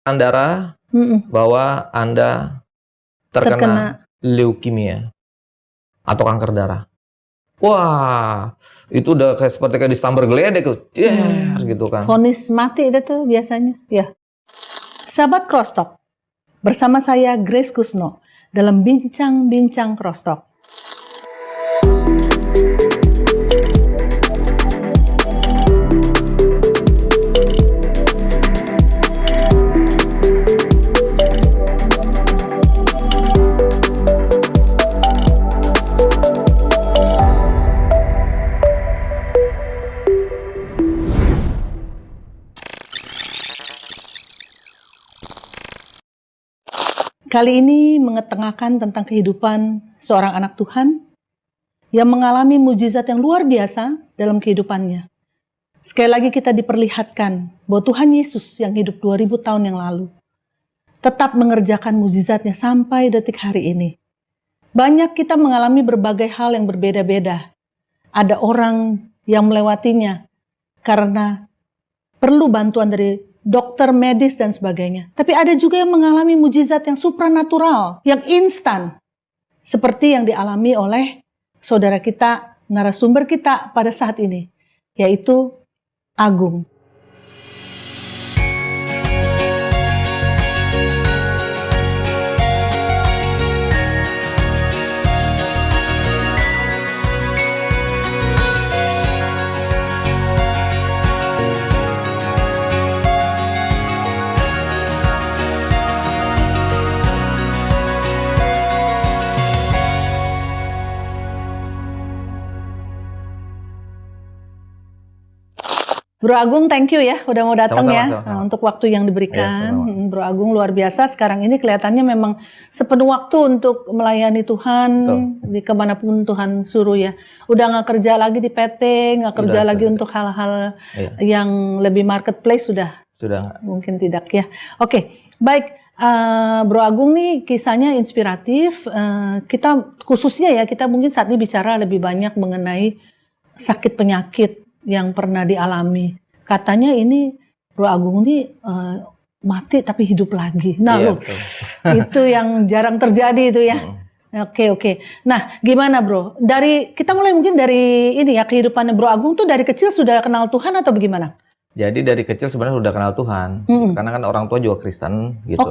Darah bahwa Anda terkena leukemia atau kanker darah. Wah, itu udah seperti disambar geledek tuh, gitu kan. Vonis mati itu tuh biasanya, ya. Sahabat Crosstalk, bersama saya Grace Kusno dalam Bincang-Bincang Crosstalk. Kali ini mengetengahkan tentang kehidupan seorang anak Tuhan yang mengalami mujizat yang luar biasa dalam kehidupannya. Sekali lagi kita diperlihatkan bahwa Tuhan Yesus yang hidup 2000 tahun yang lalu tetap mengerjakan mujizatnya sampai detik hari ini. Banyak kita mengalami berbagai hal yang berbeda-beda. Ada orang yang melewatinya karena perlu bantuan dari dokter medis dan sebagainya. Tapi ada juga yang mengalami mujizat yang supranatural, yang instan. Seperti yang dialami oleh saudara kita, narasumber kita pada saat ini, yaitu Agung. Bro Agung, thank you ya, udah mau datang ya. Nah, untuk waktu yang diberikan. Ya, Bro Agung luar biasa, sekarang ini kelihatannya memang sepenuh waktu untuk melayani Tuhan. Di kemanapun Tuhan suruh ya. Udah gak kerja lagi di PT, gak kerja lagi untuk hal-hal yang lebih marketplace, sudah mungkin tidak ya. Oke, baik. Bro Agung nih kisahnya inspiratif. Kita khususnya ya, kita mungkin saat ini bicara lebih banyak mengenai sakit penyakit yang pernah dialami. Katanya ini Bro Agung ini mati tapi hidup lagi. Nah, itu yang jarang terjadi itu ya. Oke. Nah, gimana Bro? Kita mulai mungkin dari ini ya, kehidupannya Bro Agung tuh dari kecil sudah kenal Tuhan atau bagaimana? Jadi dari kecil sebenarnya sudah kenal Tuhan. Karena kan orang tua juga Kristen gitu.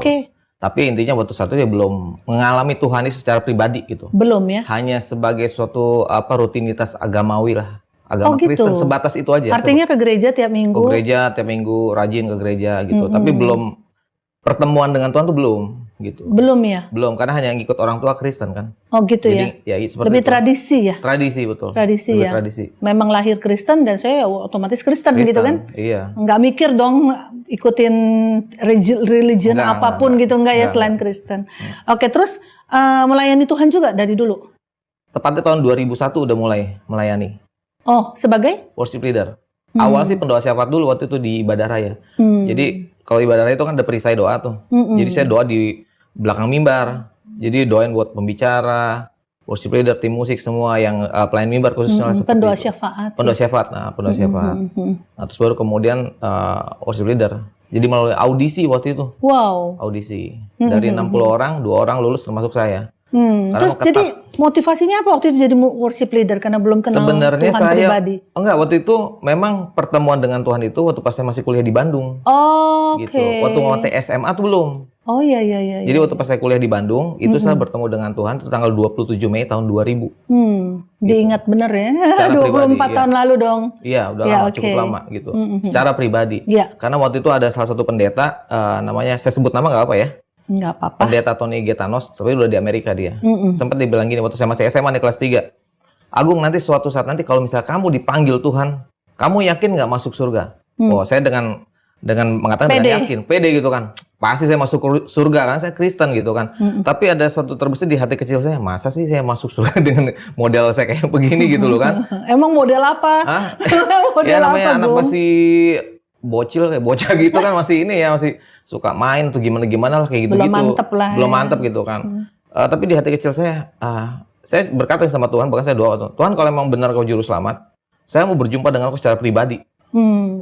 Tapi intinya waktu satu dia belum mengalami Tuhan ini secara pribadi gitu. Belum ya? Hanya sebagai suatu rutinitas agamawi lah. Agama Kristen gitu. Sebatas itu aja. Artinya ke gereja tiap minggu. Ke gereja tiap minggu, rajin ke gereja gitu. Tapi belum pertemuan dengan Tuhan tuh belum gitu. Belum ya? Belum, karena hanya ngikut orang tua Kristen kan. Oh gitu. Jadi, ya seperti lebih itu. Tradisi ya? Tradisi betul. Tradisi lebih ya. Tradisi. Memang lahir Kristen dan saya otomatis Kristen gitu kan? Iya. Nggak mikir dong ikutin religion apapun gitu enggak ya selain Kristen. Oke, terus melayani Tuhan juga dari dulu? Tepatnya tahun 2001 udah mulai melayani. Oh, sebagai? Worship leader. Awal sih pendoa syafaat dulu waktu itu di ibadah raya. Jadi kalau ibadah raya itu kan ada perisai doa tuh. Jadi saya doa di belakang mimbar. Jadi doain buat pembicara, worship leader, tim musik semua yang pelayan mimbar khususnya seperti pendoa itu. Syafaat. Pendoa syafaat. Nah, pendoa syafaat. Nah, terus baru kemudian worship leader. Jadi melalui audisi waktu itu. Wow. Audisi. Dari 60 orang, 2 orang lulus termasuk saya. Terus jadi motivasinya apa waktu itu jadi worship leader karena belum kenal sebenarnya Tuhan pribadi? Enggak, waktu itu memang pertemuan dengan Tuhan itu waktu pas saya masih kuliah di Bandung. Oke. Gitu. Waktu mau SMA tuh belum. Oh iya. Jadi waktu pas saya kuliah di Bandung, itu saya bertemu dengan Tuhan itu tanggal 27 Mei tahun 2000. Diingat bener ya. Secara 24 pribadi, tahun lalu dong. Iya, udah lama, cukup lama gitu. Secara pribadi. Karena waktu itu ada salah satu pendeta, namanya, saya sebut nama nggak apa ya? Nggak apa-apa. Pendeta Tony Getanos, tapi udah di Amerika dia. Sempat dibilang gini waktu saya masih SMA nih kelas 3. Agung, nanti suatu saat nanti kalau misalnya kamu dipanggil Tuhan, kamu yakin nggak masuk surga? Oh, saya dengan mengatakan dengan yakin, pede gitu kan. Pasti saya masuk surga karena saya Kristen gitu kan. Tapi ada satu terbesit di hati kecil saya, masa sih saya masuk surga dengan model saya kayak begini gitu loh kan. Emang model apa? Model ya namanya apa, anak masih bocil kayak bocah gitu kan, masih ini ya, masih suka main tuh gimana lah kayak gitu. Belum mantep lah. Belum mantep gitu kan. Tapi di hati kecil saya berkata sama Tuhan, bahkan saya doa, Tuhan kalau memang benar kau juru selamat, saya mau berjumpa dengan kau secara pribadi.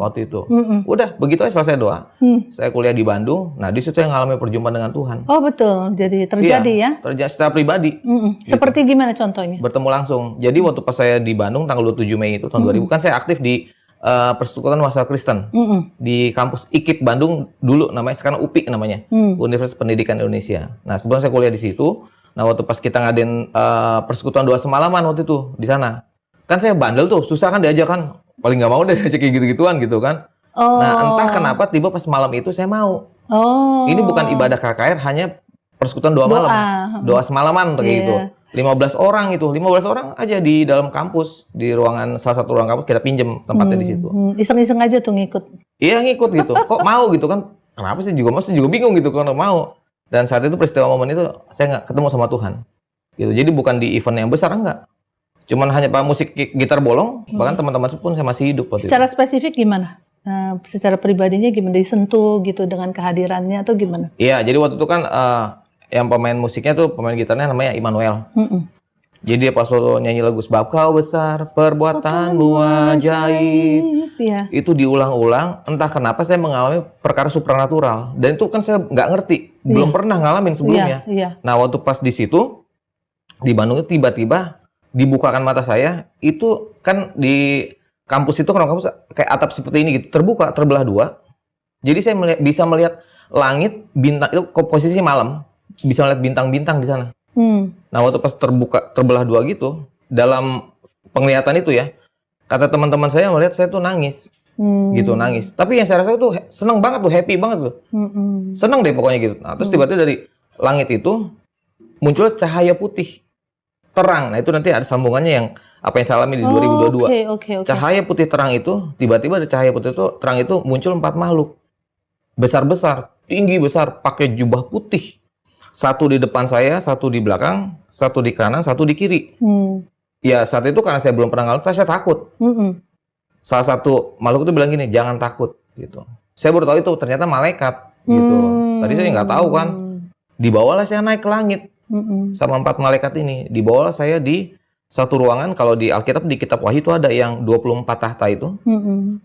waktu itu. Udah, begitu aja selesai doa. Saya kuliah di Bandung. Nah, di situ saya ngalami perjumpaan dengan Tuhan. Oh betul, jadi terjadi ya? Terjadi secara pribadi. Seperti gimana contohnya? Bertemu langsung. Jadi waktu pas saya di Bandung tanggal 27 Mei itu tahun 2000, kan saya aktif di Persekutuan Mahasiswa Kristen di kampus IKIP Bandung dulu, namanya sekarang UPI namanya, Universitas Pendidikan Indonesia. Nah, sebelum saya kuliah di situ, nah waktu pas kita ngadain persekutuan doa semalaman waktu itu di sana, kan saya bandel tuh, susah kan diajak kan, paling nggak mau deh diajak kayak gitu-gituan gitu kan. Nah, entah kenapa tiba pas malam itu saya mau. Ini bukan ibadah KKR, hanya persekutuan doa malam, doa semalaman kayak gitu. 15 orang itu, 15 orang aja di dalam kampus, di ruangan salah satu ruang kampus, kita pinjem tempatnya di situ. Iseng-iseng aja tuh ngikut. Iya ngikut gitu. Kok mau gitu kan? Kenapa sih juga bingung gitu kalau mau. Dan saat itu peristiwa momen itu saya nggak ketemu sama Tuhan. Gitu. Jadi bukan di event yang besar enggak. Cuman hanya pak musik gitar bolong, bahkan teman-teman pun saya masih hidup. Secara spesifik gimana? Secara pribadinya gimana, disentuh gitu dengan kehadirannya atau gimana? Iya, jadi waktu itu kan yang pemain musiknya tuh, pemain gitarnya namanya Immanuel. Jadi dia pas waktu nyanyi lagu Sebab Kau Besar, Perbuatanmu Ajaib, itu diulang-ulang. Entah kenapa saya mengalami perkara supranatural. Dan itu kan saya nggak ngerti, belum pernah ngalamin sebelumnya. Nah waktu pas di situ, di Bandung itu tiba-tiba dibukakan mata saya. Itu kan di kampus itu kan kampus kayak atap seperti ini gitu, terbuka, terbelah dua. Jadi saya bisa melihat langit, bintang, itu posisinya malam. Bisa lihat bintang-bintang di sana. Nah waktu pas terbelah dua gitu, dalam penglihatan itu ya, kata teman-teman saya melihat saya tuh nangis, gitu nangis. Tapi yang saya rasa tuh seneng banget tuh, happy banget tuh, seneng deh pokoknya gitu. Nah, terus tiba-tiba dari langit itu muncul cahaya putih, terang. Nah itu nanti ada sambungannya yang apa yang saya alami di 2022. Cahaya putih terang itu, tiba-tiba ada cahaya putih itu terang itu muncul 4 makhluk, besar-besar, tinggi besar, pakai jubah putih. Satu di depan saya, satu di belakang, satu di kanan, satu di kiri. Ya saat itu karena saya belum pernah ngalamin, saya takut. Salah satu makhluk itu bilang gini, jangan takut gitu. Saya baru tahu itu ternyata malaikat gitu. Tadi saya nggak tahu kan. Dibawalah saya naik ke langit sama 4 malaikat ini. Dibawalah saya di satu ruangan. Kalau di Alkitab, di Kitab Wahyu itu ada yang 24 tahta itu.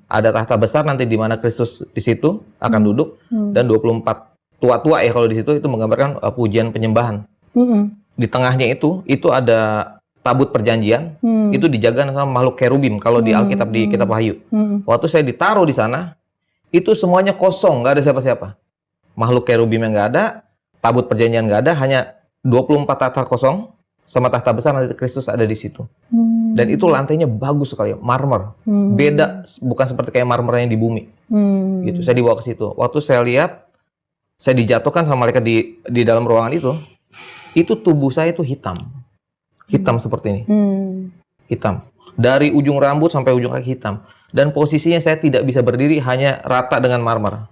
Ada tahta besar nanti di mana Kristus di situ akan duduk, dan 24 tua-tua ya kalau di situ, itu menggambarkan pujian penyembahan. Di tengahnya itu ada tabut perjanjian, itu dijaga sama makhluk kerubim kalau di Alkitab, di Kitab Wahyu. Waktu saya ditaruh di sana, itu semuanya kosong, nggak ada siapa-siapa. Makhluk kerubim yang nggak ada, tabut perjanjian nggak ada, hanya 24 tahta kosong sama tahta besar nanti Kristus ada di situ. Dan itu lantainya bagus sekali, marmer. Beda, bukan seperti kayak marmer yang di bumi. Gitu. Saya dibawa ke situ. Waktu saya lihat, saya dijatuhkan sama malaikat di dalam ruangan itu tubuh saya itu hitam seperti ini, hitam dari ujung rambut sampai ujung kaki hitam, dan posisinya saya tidak bisa berdiri, hanya rata dengan marmer,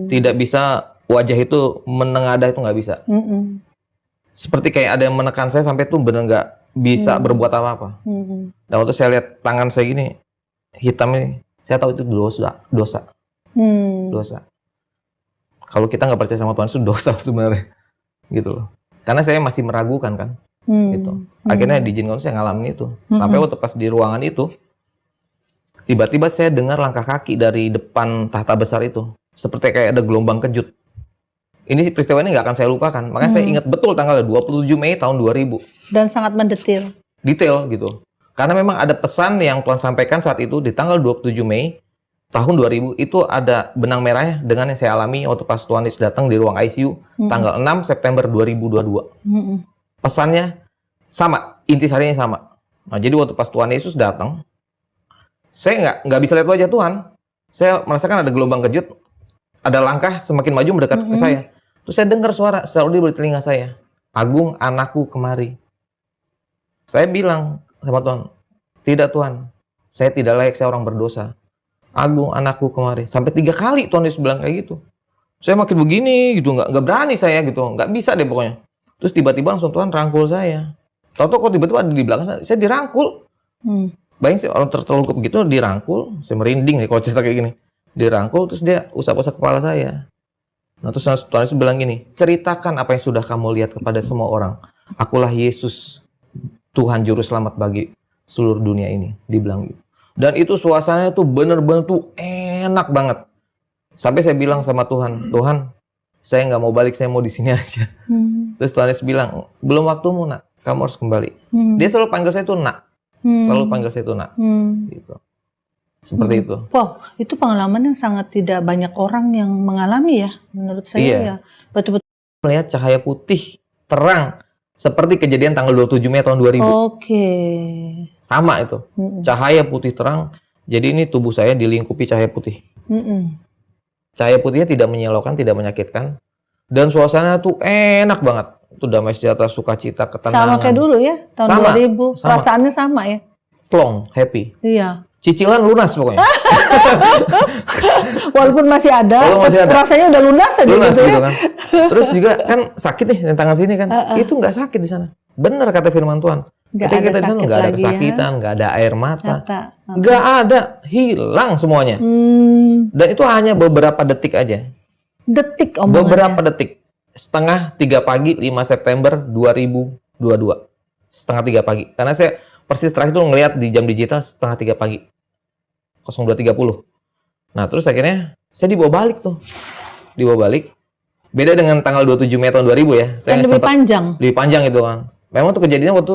tidak bisa wajah itu menengadah, itu nggak bisa, seperti kayak ada yang menekan saya sampai tuh benar nggak bisa berbuat apa-apa. Dan waktu saya lihat tangan saya gini hitam ini, saya tahu itu dosa. Kalau kita nggak percaya sama Tuhan itu dosa sebenarnya, gitu loh. Karena saya masih meragukan kan, gitu. Akhirnya diizinkan saya ngalamin itu. Sampai waktu pas di ruangan itu, tiba-tiba saya dengar langkah kaki dari depan tahta besar itu, seperti kayak ada gelombang kejut. Ini peristiwa ini nggak akan saya lupakan. Makanya saya ingat betul tanggal 27 Mei tahun 2000. Dan sangat mendetil. Detail gitu. Karena memang ada pesan yang Tuhan sampaikan saat itu di tanggal 27 Mei. Tahun 2000 itu ada benang merahnya dengan yang saya alami waktu pas Tuhan Yesus datang di ruang ICU tanggal 6 September 2022. Pesannya sama, intisarinya sama. Nah, jadi waktu pas Tuhan Yesus datang, saya nggak bisa lihat wajah Tuhan. Saya merasakan ada gelombang kejut, ada langkah semakin maju mendekat ke saya. Terus saya dengar suara selalu di telinga saya, Agung, anakku kemari. Saya bilang sama Tuhan, tidak Tuhan, saya tidak layak, saya orang berdosa. Agung, anakku kemari. Sampai 3 kali Tuhan Yesus bilang kayak gitu. Saya makin begini gitu, nggak berani saya gitu, nggak bisa deh pokoknya. Terus tiba-tiba langsung Tuhan rangkul saya. Tahu-tahu kok tiba-tiba ada di belakang saya dirangkul. Bayangin sih orang tertelungkup gitu dirangkul, saya merinding nih kalau cerita kayak gini. Dirangkul terus dia usap-usap kepala saya. Nah terus Tuhan Yesus bilang gini, ceritakan apa yang sudah kamu lihat kepada semua orang. Akulah Yesus, Tuhan Juru Selamat bagi seluruh dunia ini. Dibilang gitu. Dan itu suasananya tuh bener-bener tuh enak banget. Sampai saya bilang sama Tuhan, Tuhan, saya nggak mau balik, saya mau di sini aja. Terus Tuhan Yesus bilang, belum waktumu nak, kamu harus kembali. Dia selalu panggil saya tuh nak, selalu panggil saya tuh nak. Gitu. Seperti itu. Wow, itu pengalaman yang sangat tidak banyak orang yang mengalami ya, menurut saya ya. Betul-betul melihat cahaya putih terang seperti kejadian tanggal 27 Mei tahun 2000. Oke. Sama itu. Cahaya putih terang. Jadi ini tubuh saya dilingkupi cahaya putih. Cahaya putihnya tidak menyilaukan, tidak menyakitkan. Dan suasana tuh enak banget. Itu damai sejahtera, sukacita, ketenangan. Sama kayak dulu ya, tahun 2000. Perasaannya sama ya. Plong, happy. Iya. Cicilan lunas pokoknya. Walaupun masih ada, rasanya udah lunas aja lunas gitu ya. Kan? Terus juga kan sakit nih di tangan sini kan. Itu nggak sakit di sana. Benar kata firman Tuhan. Ketika kita di sana nggak ada kesakitan, nggak ada air mata, nggak ada, hilang semuanya. Dan itu hanya beberapa detik aja. Detik omongannya. Beberapa detik. Setengah 3 pagi 5 September 2022. Setengah 3 pagi. Karena saya persis terakhir itu ngelihat di jam digital setengah 3 pagi. 02.30. Nah, terus akhirnya saya dibawa balik tuh. Dibawa balik. Beda dengan tanggal 27 Mei tahun 2000 ya. Saya lebih panjang. Lebih panjang itu kan. Memang tuh kejadiannya waktu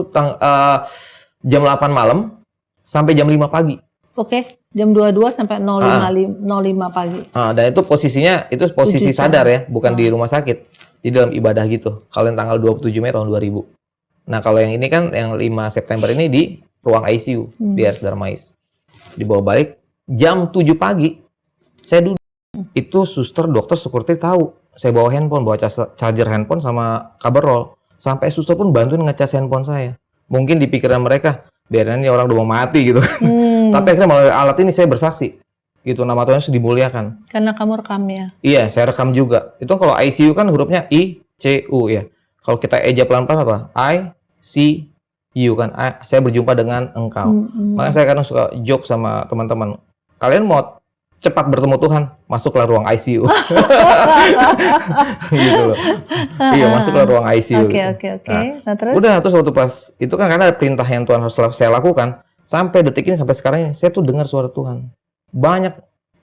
jam 8 malam sampai jam 5 pagi. Oke, jam 22 sampai 05 pagi. Dan itu posisinya, itu posisi sadar ya, bukan di rumah sakit. Di dalam ibadah gitu. Kalau yang tanggal 27 Mei tahun 2000. Nah, kalau yang ini kan, yang 5 September ini di ruang ICU, di RS Darmais. Dibawa balik, jam 7 pagi, saya duduk. Itu suster, dokter, security tahu. Saya bawa handphone, bawa charger handphone sama cover roll. Sampai suster pun bantuin ngecas handphone saya. Mungkin di pikiran mereka, biarin ini orang udah mau mati gitu. Tapi akhirnya melalui alat ini saya bersaksi. Gitu, nama Tuhan Yesus dimuliakan. Karena kamu rekam ya? Iya, saya rekam juga. Itu kalau ICU kan hurufnya I-C-U ya. Kalau kita eja pelan-pelan apa? I-C-U kan. Saya berjumpa dengan engkau. Makanya saya kadang suka joke sama teman-teman. Kalian mau cepat bertemu Tuhan, masuklah ruang ICU. Gitu loh. Iya, masuklah ruang ICU. Oke. Nah, terus? Udah, terus waktu pas, itu kan karena ada perintah yang Tuhan harus saya lakukan. Sampai detik ini, sampai sekarang, saya tuh dengar suara Tuhan. Banyak.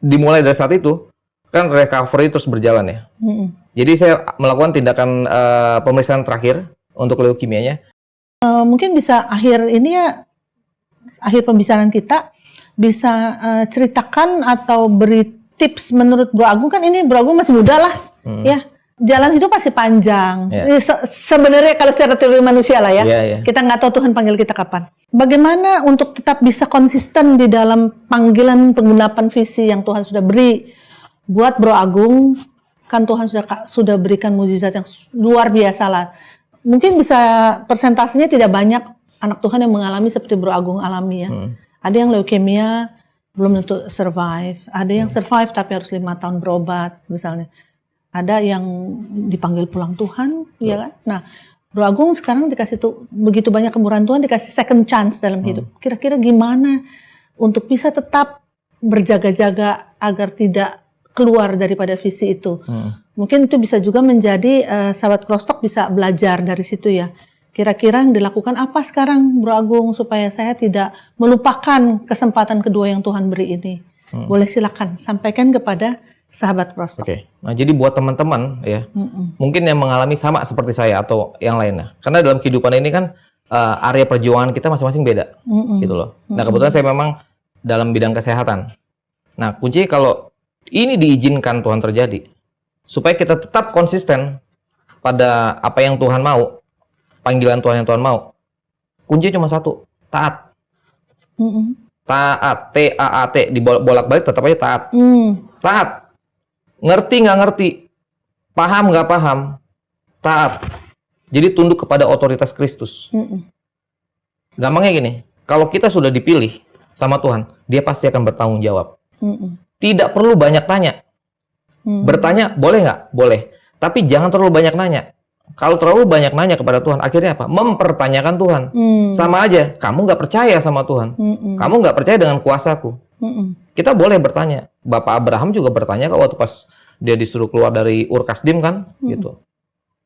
Dimulai dari saat itu, kan recovery terus berjalan ya. Jadi saya melakukan tindakan pemeriksaan terakhir untuk leukemianya. Mungkin bisa akhir pembicaraan kita, bisa ceritakan atau beri tips menurut Bro Agung, kan ini Bro Agung masih muda lah, ya. Jalan hidup masih panjang. Sebenarnya kalau secara teori manusia lah ya, kita nggak tahu Tuhan panggil kita kapan. Bagaimana untuk tetap bisa konsisten di dalam panggilan penggenapan visi yang Tuhan sudah beri buat Bro Agung? Kan Tuhan sudah berikan mukjizat yang luar biasa lah. Mungkin bisa persentasenya tidak banyak anak Tuhan yang mengalami seperti Bro Agung alami ya. Ada yang leukemia belum tentu survive, ada yang survive tapi harus 5 tahun berobat misalnya. Ada yang dipanggil pulang Tuhan, ya kan? Nah, Bro Agung sekarang dikasih begitu banyak kemurahan Tuhan, dikasih second chance dalam hidup. Kira-kira gimana untuk bisa tetap berjaga-jaga agar tidak keluar daripada visi itu? Mungkin itu bisa juga menjadi sahabat Crosstalk bisa belajar dari situ ya. Kira-kira yang dilakukan apa sekarang Bro Agung supaya saya tidak melupakan kesempatan kedua yang Tuhan beri ini? Boleh silakan sampaikan kepada sahabat Crosstalk. Nah jadi buat teman-teman ya, mungkin yang mengalami sama seperti saya atau yang lainnya. Karena dalam kehidupan ini kan area perjuangan kita masing-masing beda, gitu loh. Nah kebetulan saya memang dalam bidang kesehatan. Nah kunci kalau ini diizinkan Tuhan terjadi, supaya kita tetap konsisten pada apa yang Tuhan mau, panggilan Tuhan yang Tuhan mau. Kuncinya cuma satu, taat. Taat, T-A-A-T, dibolak-balik tetap aja taat. Taat. Ngerti nggak ngerti, paham nggak paham, taat. Jadi tunduk kepada otoritas Kristus. Gampangnya gini, kalau kita sudah dipilih sama Tuhan, Dia pasti akan bertanggung jawab. Tidak perlu banyak tanya. Bertanya boleh nggak? Boleh. Tapi jangan terlalu banyak nanya. Kalau terlalu banyak nanya kepada Tuhan, akhirnya apa? Mempertanyakan Tuhan. Sama aja, kamu nggak percaya sama Tuhan. Kamu nggak percaya dengan kuasaku. Kita boleh bertanya. Bapak Abraham juga bertanya kok waktu pas dia disuruh keluar dari Ur Kasdim kan, gitu.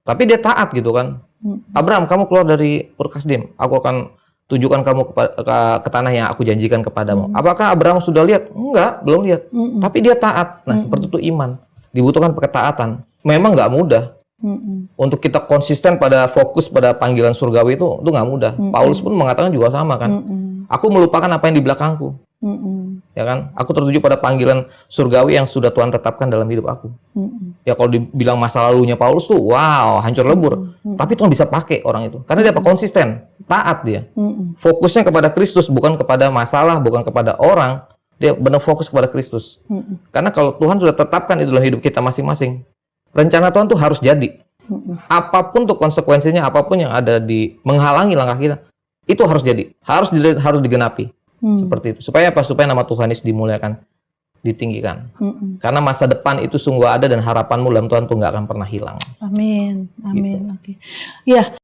Tapi dia taat gitu kan. Abraham, kamu keluar dari Ur Kasdim, aku akan Tunjukkan kamu ke tanah yang aku janjikan kepadamu. Apakah Abraham sudah lihat? Enggak, belum lihat. Tapi dia taat. Nah, seperti itu iman. Dibutuhkan ketaatan. Memang nggak mudah. Untuk kita konsisten pada fokus pada panggilan surgawi itu nggak mudah. Paulus pun mengatakan juga sama kan. Aku melupakan apa yang di belakangku. Ya kan? Aku tertuju pada panggilan surgawi yang sudah Tuhan tetapkan dalam hidup aku. Ya kalau dibilang masa lalunya Paulus tuh, wow, hancur lebur. Tapi Tuhan bisa pakai orang itu. Karena dia konsisten, taat dia. Fokusnya kepada Kristus, bukan kepada masalah, bukan kepada orang. Dia benar fokus kepada Kristus. Karena kalau Tuhan sudah tetapkan itu dalam hidup kita masing-masing, rencana Tuhan tuh harus jadi. Apapun tuh konsekuensinya, apapun yang ada di menghalangi langkah kita, itu harus jadi. Harus digenapi. Seperti itu. Supaya apa? Supaya nama Tuhan Yesus dimuliakan, ditinggikan. Karena masa depan itu sungguh ada dan harapanmu dalam Tuhan tuh nggak akan pernah hilang. Amin. Amin. Gitu. Oke. Ya.